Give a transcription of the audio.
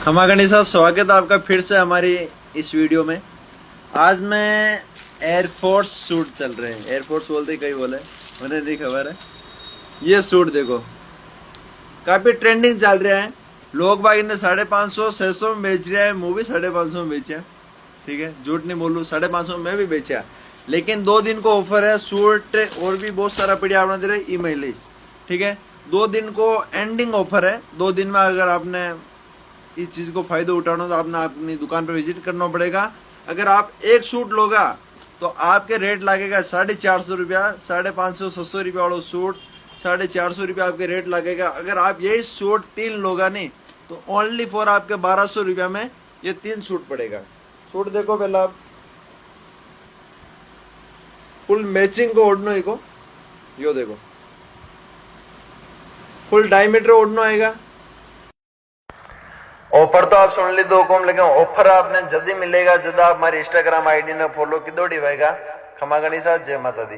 खमा गणेशा, स्वागत है आपका फिर से हमारी इस वीडियो में। आज मैं एयरफोर्स सूट चल रहे हैं, एयरफोर्स बोलते कई बोले, मुझे नहीं खबर है। ये सूट देखो, काफी ट्रेंडिंग चल रहा है। लोग बाग इन्हें 550 600 में बेच रहा है, मुँह भी 550 में बेचा। ठीक है, झूठ नहीं बोलूँ, 550 में भी बेचा। लेकिन 2 दिन को ऑफर है, सूट और भी बहुत सारा पड़िया आपने दे रहे ईमेल। ठीक है, 2 दिन को एंडिंग ऑफर है। 2 दिन में अगर आपने इस चीज़ को फायदा उठाना तो आपने अपनी दुकान पर विजिट करना पड़ेगा। अगर आप एक सूट लोगा तो आपके रेट लगेगा 450 रुपया, 550 600 रुपया वाला सूट 450 रुपया आपके रेट लगेगा। अगर आप यही सूट 3 लोगा नहीं तो ओनली फॉर आपके 1200 रुपया में ये 3 सूट पड़ेगा। सूट देखो पहला आप, फुल मैचिंग को ओढ़नो को, यो देखो फुल डायमीटर ओढ़नो आएगा। ऑफर तो आप सुन ली 2 कम, लेकिन ऑफर आपने जल्दी मिलेगा जब आप हमारी इंस्टाग्राम आईडी ने फॉलो की दौड़ी होगा। खमा गणेशा, जय माता दी।